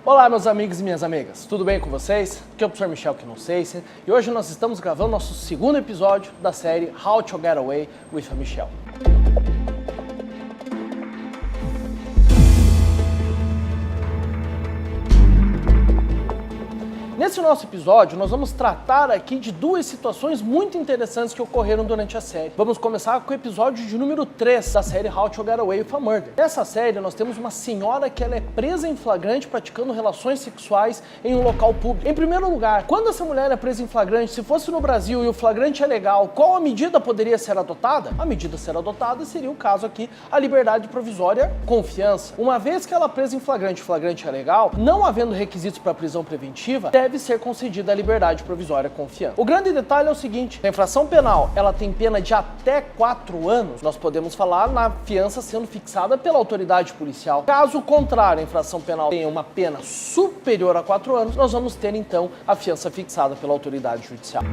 Olá, meus amigos e minhas amigas, tudo bem com vocês? Aqui é o Professor Michel Knowsacer e hoje nós estamos gravando nosso segundo episódio da série How to Get Away with a Michelle. Nesse nosso episódio, nós vamos tratar aqui de duas situações muito interessantes que ocorreram durante a série. Vamos começar com o episódio de número 3 da série How to Get Away with a Murder. Nessa série, nós temos uma senhora que ela é presa em flagrante praticando relações sexuais em um local público. Em primeiro lugar, quando essa mulher é presa em flagrante, se fosse no Brasil e o flagrante é legal, qual a medida poderia ser adotada? A medida a ser adotada seria o caso aqui, a liberdade provisória confiança. Uma vez que ela é presa em flagrante, o flagrante é legal, não havendo requisitos para prisão preventiva, deve ser concedida a liberdade provisória confiança. O grande detalhe é o seguinte, a infração penal, ela tem pena de até 4 anos, nós podemos falar na fiança sendo fixada pela autoridade policial. Caso contrário, a infração penal tenha uma pena superior a 4 anos, nós vamos ter então a fiança fixada pela autoridade judicial.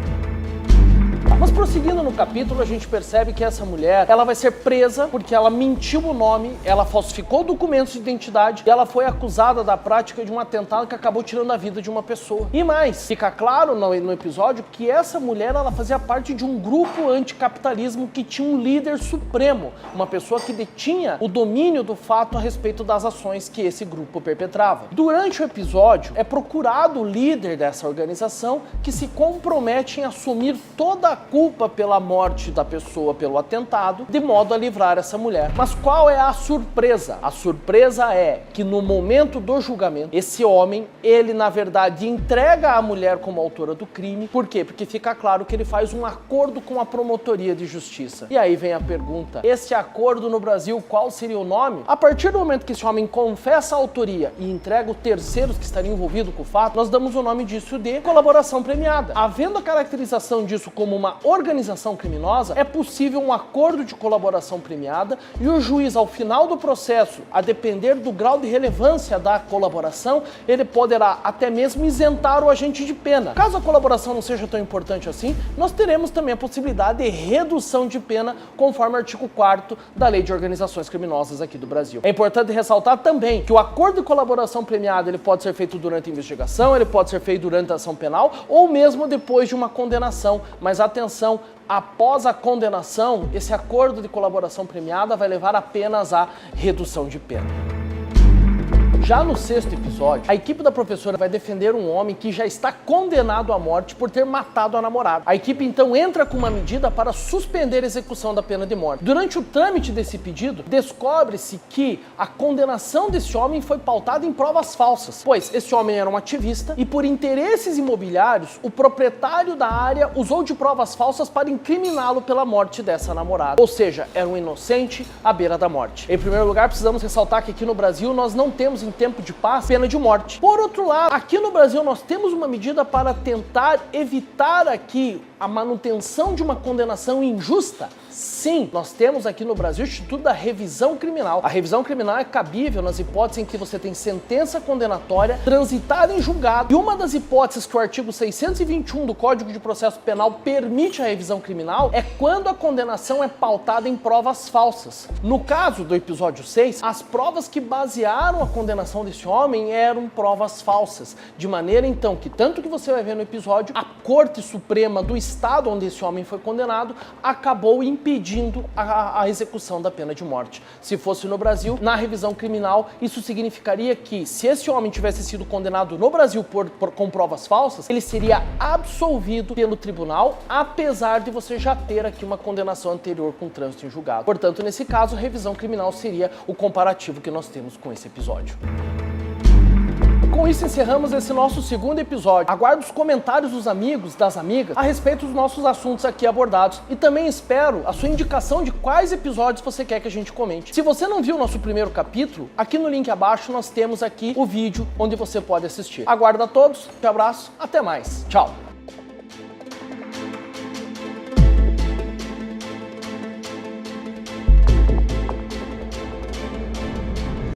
Mas prosseguindo no capítulo, a gente percebe que essa mulher, ela vai ser presa porque ela mentiu o nome, ela falsificou documentos de identidade e ela foi acusada da prática de um atentado que acabou tirando a vida de uma pessoa. E mais, fica claro no episódio que essa mulher, ela fazia parte de um grupo anticapitalismo que tinha um líder supremo, uma pessoa que detinha o domínio do fato a respeito das ações que esse grupo perpetrava. Durante o episódio, é procurado o líder dessa organização que se compromete em assumir toda a culpa pela morte da pessoa pelo atentado, de modo a livrar essa mulher. Mas qual é a surpresa? A surpresa é que no momento do julgamento, esse homem, ele na verdade entrega a mulher como autora do crime. Por quê? Porque fica claro que ele faz um acordo com a promotoria de justiça. E aí vem a pergunta, esse acordo no Brasil, qual seria o nome? A partir do momento que esse homem confessa a autoria e entrega os terceiros que estariam envolvidos com o fato, nós damos o nome disso de colaboração premiada. Havendo a caracterização disso como uma organização criminosa, é possível um acordo de colaboração premiada e o juiz, ao final do processo, a depender do grau de relevância da colaboração, ele poderá até mesmo isentar o agente de pena. Caso a colaboração não seja tão importante assim, nós teremos também a possibilidade de redução de pena, conforme o artigo 4º da Lei de Organizações Criminosas aqui do Brasil. É importante ressaltar também que o acordo de colaboração premiada, ele pode ser feito durante a investigação, ele pode ser feito durante a ação penal ou mesmo depois de uma condenação, mas atenção, após a condenação, esse acordo de colaboração premiada vai levar apenas à redução de pena. Já no 6º episódio, a equipe da professora vai defender um homem que já está condenado à morte por ter matado a namorada. A equipe então entra com uma medida para suspender a execução da pena de morte. Durante o trâmite desse pedido, descobre-se que a condenação desse homem foi pautada em provas falsas, pois esse homem era um ativista e por interesses imobiliários, o proprietário da área usou de provas falsas para incriminá-lo pela morte dessa namorada. Ou seja, era um inocente à beira da morte. Em primeiro lugar, precisamos ressaltar que aqui no Brasil nós não temos em tempo de paz pena de morte. Por outro lado, aqui no Brasil nós temos uma medida para tentar evitar aqui a manutenção de uma condenação injusta. Sim, nós temos aqui no Brasil o Instituto da Revisão Criminal. A revisão criminal é cabível nas hipóteses em que você tem sentença condenatória transitada em julgado. E uma das hipóteses que o artigo 621 do Código de Processo Penal permite a revisão criminal é quando a condenação é pautada em provas falsas. No caso do episódio 6, as provas que basearam a condenação desse homem eram provas falsas. De maneira então que, tanto que você vai ver no episódio, a Corte Suprema do Estado onde esse homem foi condenado acabou impedindo a execução da pena de morte. Se fosse no Brasil, na revisão criminal, isso significaria que, se esse homem tivesse sido condenado no Brasil com provas falsas, ele seria absolvido pelo tribunal, apesar de você já ter aqui uma condenação anterior com trânsito em julgado. Portanto, nesse caso, revisão criminal seria o comparativo que nós temos com esse episódio. Com isso encerramos esse nosso segundo episódio. Aguardo os comentários dos amigos, das amigas, a respeito dos nossos assuntos aqui abordados. E também espero a sua indicação de quais episódios você quer que a gente comente. Se você não viu o nosso primeiro capítulo, aqui no link abaixo nós temos aqui o vídeo onde você pode assistir. Aguardo a todos, um abraço, até mais. Tchau!